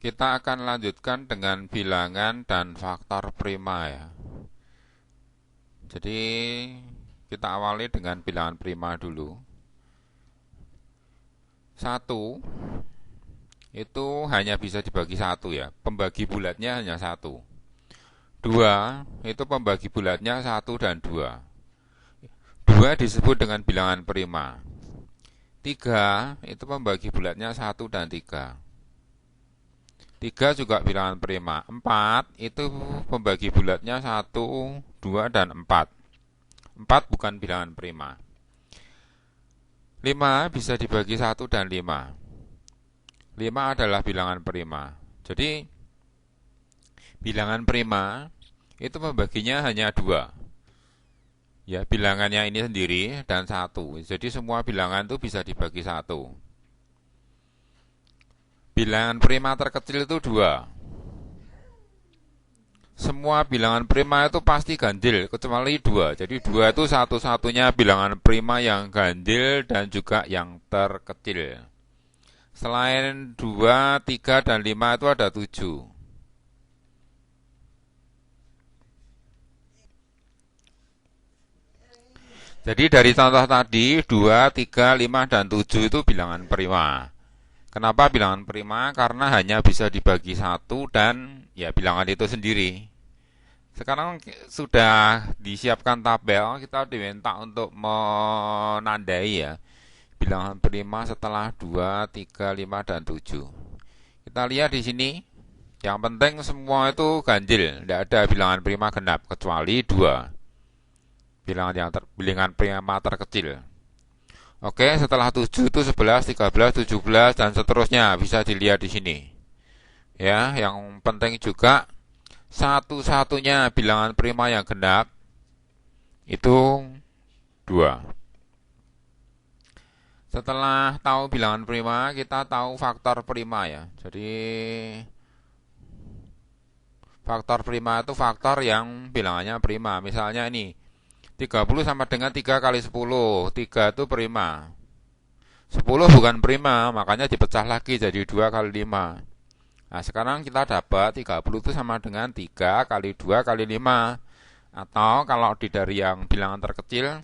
Kita akan lanjutkan dengan bilangan dan faktor prima ya. Jadi kita awali dengan bilangan prima dulu. 1 itu hanya bisa dibagi 1 ya. Pembagi bulatnya hanya 1. 2 itu pembagi bulatnya 1 dan 2. 2 disebut dengan bilangan prima. 3 itu pembagi bulatnya 1 dan 3. 3 juga bilangan prima. 4 itu pembagi bulatnya 1, 2, dan 4. 4 bukan bilangan prima. 5 bisa dibagi 1 dan 5. 5 adalah bilangan prima. Jadi bilangan prima itu pembaginya hanya 2. Ya, bilangannya ini sendiri dan 1. Jadi semua bilangan itu bisa dibagi 1. Bilangan prima terkecil itu 2. Semua bilangan prima itu pasti ganjil kecuali 2. Jadi 2 itu satu-satunya bilangan prima yang ganjil dan juga yang terkecil. Selain 2, 3, dan 5 itu ada 7. Jadi dari contoh tadi 2, 3, 5, dan 7 itu bilangan prima. Kenapa bilangan prima? Karena hanya bisa dibagi 1 dan ya bilangan itu sendiri. Sekarang sudah disiapkan tabel, kita diminta untuk menandai ya bilangan prima setelah 2, 3, 5, dan 7. Kita lihat di sini, yang penting semua itu ganjil, tidak ada bilangan prima genap kecuali 2. Bilangan prima terkecil. Oke, setelah 7 itu 11, 13, 17, dan seterusnya bisa dilihat di sini. Ya, yang penting juga satu-satunya bilangan prima yang genap itu 2. Setelah tahu bilangan prima, kita tahu faktor prima ya. Jadi faktor prima itu faktor yang bilangannya prima. Misalnya ini 30 sama dengan 3 kali 10. 3 itu prima. 10 bukan prima, makanya dipecah lagi jadi 2 kali 5. Nah, sekarang kita dapat 30 itu sama dengan 3 kali 2 kali 5. Atau kalau dari yang bilangan terkecil,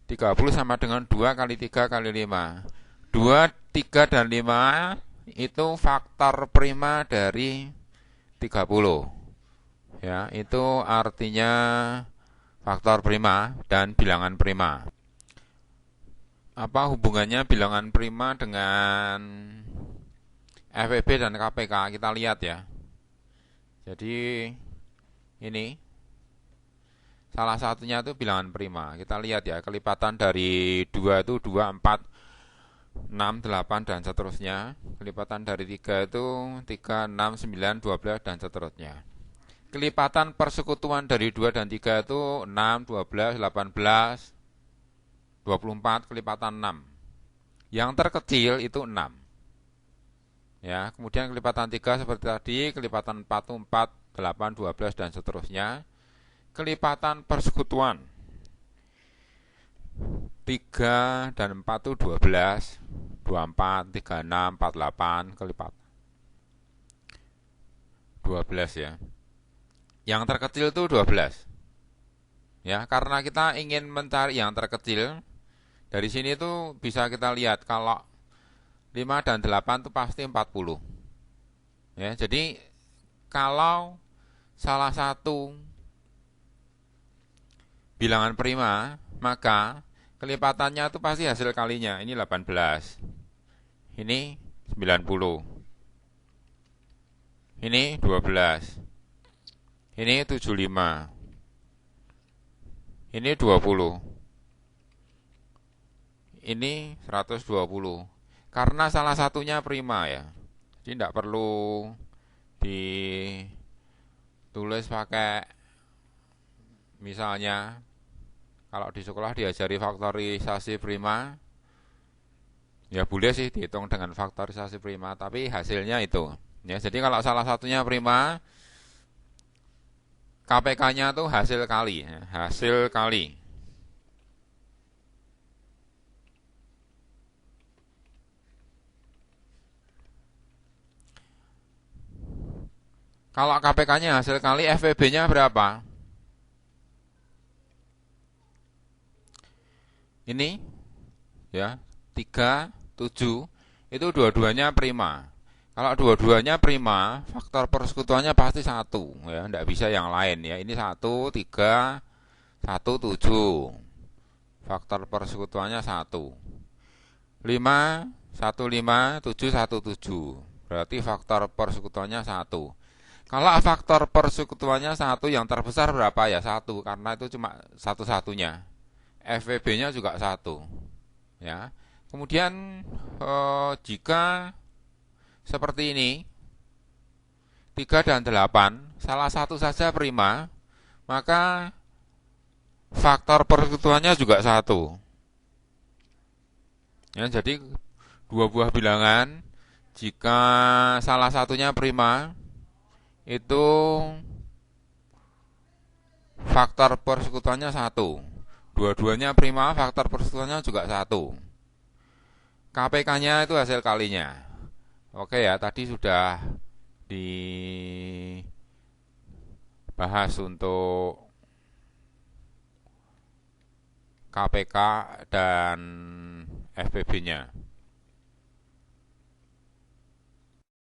30 sama dengan 2 kali 3 kali 5. 2, 3, dan 5 itu faktor prima dari 30. Ya, itu artinya faktor prima dan bilangan prima. Apa hubungannya bilangan prima dengan FEB dan KPK? Kita lihat ya. Jadi ini salah satunya itu bilangan prima. Kita lihat ya, kelipatan dari 2 itu 2, 4, 6, 8, dan seterusnya. Kelipatan dari 3 itu 3, 6, 9, 12, dan seterusnya. Kelipatan persekutuan dari 2 dan 3 itu 6, 12, 18, 24, kelipatan 6. Yang terkecil itu 6. Ya, kemudian kelipatan 3 seperti tadi, kelipatan 4 itu 4, 8, 12, dan seterusnya. Kelipatan persekutuan 3 dan 4 itu 12, 24, 36, 48, kelipatan 12 ya. Yang terkecil itu 12. Ya, karena kita ingin mencari yang terkecil, dari sini tuh bisa kita lihat kalau 5 dan 8 itu pasti 40. Ya, jadi kalau salah satu bilangan prima, maka kelipatannya itu pasti hasil kalinya. Ini 18. Ini 90. Ini 12. Ini 75. Ini 20. Ini 120. Karena salah satunya prima ya. Jadi tidak perlu ditulis pakai, misalnya kalau di sekolah diajari faktorisasi prima, ya boleh sih dihitung dengan faktorisasi prima, tapi hasilnya itu. Ya, jadi kalau salah satunya prima, KPK-nya tuh hasil kali, ya, hasil kali. Kalau KPK-nya hasil kali FVB-nya berapa? Ini ya, 3, 7 itu dua-duanya prima. Kalau dua-duanya prima, faktor persekutuannya pasti satu, ya, tidak bisa yang lain ya. Ini 1, 3, 1, 7. Faktor persekutuannya 1. 5, 1, 5, 7, 1, 7. Berarti faktor persekutuannya 1. Kalau faktor persekutuannya 1, yang terbesar berapa ya? 1, karena itu cuma satu-satunya. FVB-nya juga 1. Ya. Kemudian jika seperti ini, 3 dan 8, salah satu saja prima, maka faktor persekutuannya juga 1. Ya, jadi dua buah bilangan, jika salah satunya prima, itu faktor persekutuannya 1. Dua-duanya prima, faktor persekutuannya juga 1. KPK-nya itu hasil kalinya. Oke ya, tadi sudah dibahas untuk KPK dan FPB-nya.